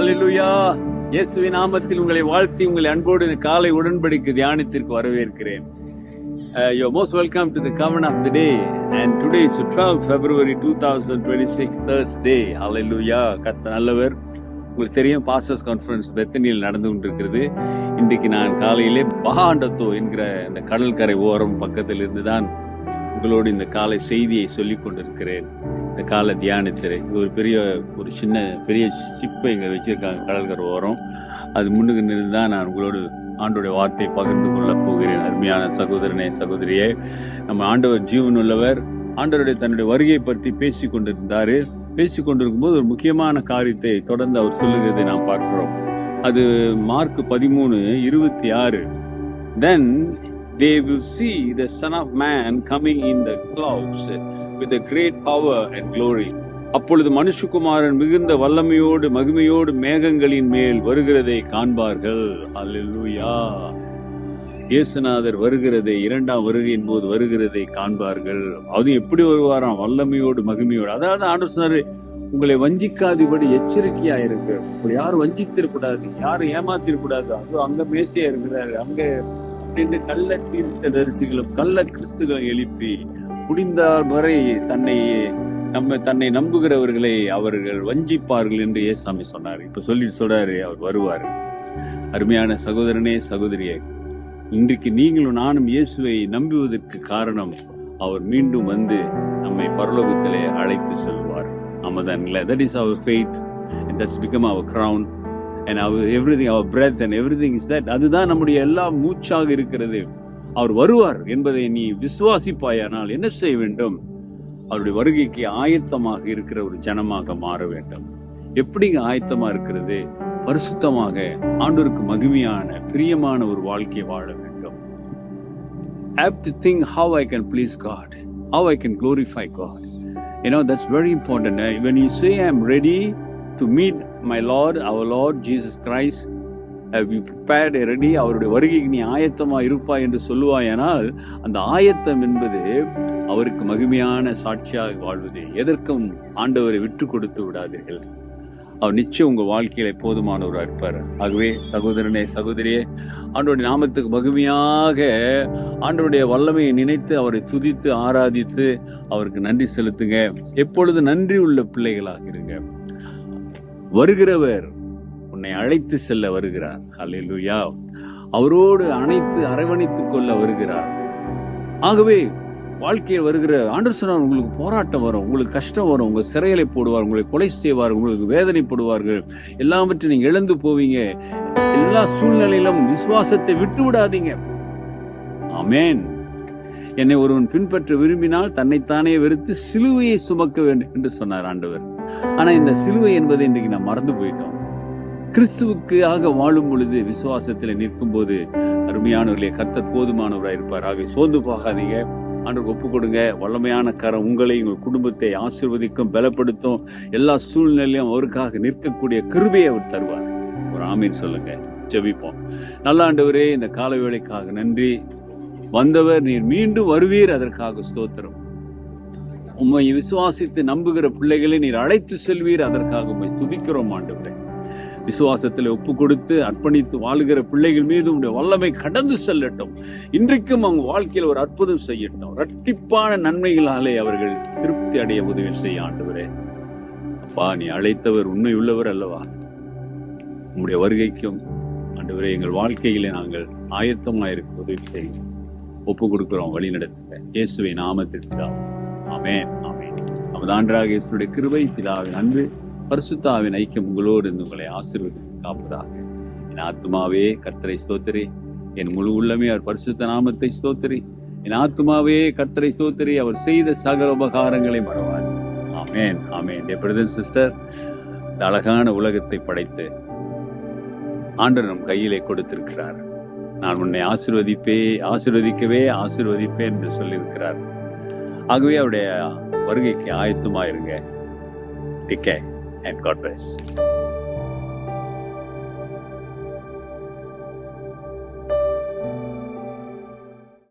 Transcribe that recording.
அல்லேலூயா. இயேசுவின் நாமத்தில் உங்களை வாழ்த்தி உங்களை அன்போடு காலை உடன்படிக்கை தியானத்திற்கு வரவேற்கிறேன். You're most welcome to the Covenant of the Day, and today is 12 February 2026 Thursday. Hallelujah. கர்த்தர் நல்லவர். உங்களுக்கு தெரியும், பாஸ்டர்ஸ் கான்ஃபரன்ஸ் பெத்தனியில் நடந்து கொண்டிருக்கிறது. இன்றைக்கு நான் காலையிலே பஹாண்டத்தோ என்கிற இந்த கடற்கரை ஓரம் பக்கத்தில் இருந்து தான் உங்களோடு இந்த காலை செய்தியை சொல்லிக் கொண்டிருக்கிறேன். இந்த கால தியானத்தில் ஒரு சின்ன ஷிப்பை இங்கே வச்சிருக்காங்க கடற்கரை ஓரம். அது முன்னுக்கு நின்று தான் நான் உங்களோடு ஆண்டோடைய வார்த்தையை பகிர்ந்து கொள்ளப் போகிறேன். அருமையான சகோதரனே, சகோதரியே, நம்ம ஆண்டவர் ஜீவன் உள்ளவர். ஆண்டவருடைய தன்னுடைய வருகை பற்றி பேசிக்கொண்டிருக்கும் போது ஒரு முக்கியமான காரியத்தை தொடர்ந்து அவர் சொல்லுகிறதை நாம் பார்க்கிறோம். அது mark 13:26. Then they will see the Son of Man coming in the clouds with a great power and glory. அப்பொழுது மனுஷகுமாரன் மிகுந்த வல்லமையோடு மகிமையோடு மேகங்களின் மேல் வருகிறதை காண்பார்கள். அல்லேலூயா. இயேசுநாதர் வருகிறதை, இரண்டாம் வருகையின் போது வருகிறதை காண்பார்கள். அது எப்படி வருவாராம்? வல்லமையோடு மகிமையோடு. அதாவது ஆண்டவர் சொன்னாரு, உங்களை வஞ்சிக்காதபடி எச்சரிக்கையா இருக்கு. உங்களை யாரும் வஞ்சித்திருக்கூடாது, யாரும் ஏமாத்திருக்கூடாது. அது அங்க மேசையா இருக்கிறாரு, அங்க அப்படின்னு கள்ள தீர்க்கதரிசிகளும் கள்ள கிறிஸ்துகளை எழுப்பி முடிந்தால் வரை தன்னை நம்புகிறவர்களை அவர்கள் வஞ்சிப்பார்கள் என்று ஏசாமி சொன்னார். இப்ப சொல்றாரு, அவர் வருவார். அருமையான சகோதரனே, சகோதரியே, இன்றைக்கு நீங்களும் நானும் இயேசுவை நம்புவதற்கு காரணம், அவர் மீண்டும் வந்து நம்மை பரலோகத்திலே அழைத்து செல்வார். ஆமாதான் இல்லை? That is our faith, and that's become our crown, and everything, our breath and everything is that. அதுதான் நம்முடைய எல்லா மூச்சாக இருக்கிறது. அவர் வருவார் என்பதை நீ விசுவாசிப்பாயானால் என்ன செய்ய வேண்டும்? அவருடைய வருகைக்கு ஆயத்தமாக இருக்கிற ஒரு ஜனமாக மாற வேண்டும். எப்படிங்க ஆயத்தமா இருக்கிறது? பரிசுத்தமாக ஆண்டவருக்கு மகிமையான பிரியமான ஒரு வாழ்க்கையை வாழ வேண்டும். I have to think how I can please God, how I can glorify God. That's very important. When you say I'm ready to meet my Lord, our Lord Jesus Christ, have you prepared ready? அவருடைய வருகைக்கு நீ ஆயத்தமா இருப்பாய் என்று சொல்லுவாயானால், அந்த ஆயத்தம் என்பது அவருக்கு மகிமையான சாட்சியாக வாழ்வது. எதற்கும் ஆண்டவரை விட்டு கொடுத்து விடாதீர்கள். அவர் நிச்சயம் உங்க வாழ்க்கையில போதுமானவராக இருப்பார். ஆகவே சகோதரனே, சகோதரியே, ஆண்டவருடைய நாமத்துக்கு மகிமையாக ஆண்டவருடைய வல்லமையை நினைத்து அவரை துதித்து ஆராதித்து அவருக்கு நன்றி செலுத்துங்க. எப்பொழுது நன்றி உள்ள பிள்ளைகளாக இருங்க. வருகிறவர் உன்னை அழைத்து செல்ல வருகிறார். அல்லேலூயா. அவரோடு அரவணைத்துக் கொள்ள வருகிறார். ஆகவே வாழ்க்கையில் வருகிற ஆண்டவர் சொன்னார், உங்களுக்கு போராட்டம் வரும், உங்களுக்கு கஷ்டம் வரும், உங்க சிறைகளை போடுவார், உங்களை கொலை செய்வார், உங்களுக்கு வேதனைப்படுவார்கள், எல்லாவற்றையும் நீங்க இழந்து போவீங்க. எல்லா சூழ்நிலையிலும் விசுவாசத்தை விட்டு விடாதீங்க. ஆமென். என்னை ஒருவன் பின்பற்ற விரும்பினால் தன்னைத்தானே வெறுத்து சிலுவையை சுமக்க வேண்டும் என்று சொன்னார் ஆண்டவர். ஆனா இந்த சிலுவை என்பதை இன்றைக்கு நான் மறந்து போயிட்டோம். கிறிஸ்துவுக்காக வாழும் பொழுது, விசுவாசத்தில் நிற்கும் போது அருமையானவர்களே, கர்த்தர் போதுமானவராக இருப்பார். ஆகவே சோர்ந்து போகாதீங்க. ஆண்டவருக்கு ஒப்பு கொடுங்க. வல்லமையான கரம் உங்களை, உங்கள் குடும்பத்தை ஆசீர்வதிக்கும், பலப்படுத்தும். எல்லா சூழ்நிலையும் அவருக்காக நிற்கக்கூடிய கிருபையை அவர் தருவார். ஒரு ஆமீன் சொல்லுங்க. ஜெபிப்போம். நல்ல ஆண்டவரே, இந்த கால வேளைக்காக நன்றி. வந்தவர் நீர் மீண்டும் வருவீர், அதற்காக ஸ்தோத்திரம். உம்மை விசுவாசித்து நம்புகிற பிள்ளைகளை நீர் அழைத்து செல்வீர், அதற்காக உம்மை துதிக்கிறோம் ஆண்டவரே. விசுவாசத்தில் ஒப்பு கொடுத்து அர்ப்பணித்து வாழுகிற பிள்ளைகள் மீது உடைய வல்லமை கடந்து செல்லட்டும். இன்றைக்கும் அவங்க வாழ்க்கையில் ஒரு அற்புதம் செய்யட்டும். இரட்டிப்பான நன்மைகளாலே அவர்கள் திருப்தி அடைய உதவி செய்ய ஆண்டவரே. அப்பா, நீ அழைத்தவர் உண்மை உள்ளவர் அல்லவா? உங்களுடைய வருகைக்கும் ஆண்டவரே எங்கள் வாழ்க்கையிலே நாங்கள் ஆயத்தமாயிருக்க உதவி செய்யும். ஒப்பு கொடுக்கிறோம், வழி நடத்துங்க. இயேசுவை நாமத்திற்கு ஆமென், ஆமென். நமது ஆண்டவராகிய இயேசுவுடைய கிருபை, பிதாவின் அன்பு, பரிசுத்தாவின் ஐக்கியம் உங்களோடு உங்களை ஆசீர்வதித்து காப்பதாக. என் ஆத்துமாவே கர்த்தரை ஸ்தோத்திரி, என் முழு உள்ளமே அவர் பரிசுத்த நாமத்தை ஸ்தோத்திரி. என் ஆத்துமாவே கர்த்தரை ஸ்தோத்திரி, அவர் செய்த சகல உபகாரங்களை மறவார். ஆமென், ஆமென். பிரதர் சிஸ்டர், இந்த அழகான உலகத்தை படைத்து ஆண்டவர் நம் கையிலே கொடுத்திருக்கிறார். நான் உன்னை ஆசீர்வதிக்கவே ஆசீர்வதிப்பேன் என்று சொல்லியிருக்கிறார். ஆகவே அவருடைய வருகைக்கு ஆயத்தமாயிருங்க. Take care and God bless.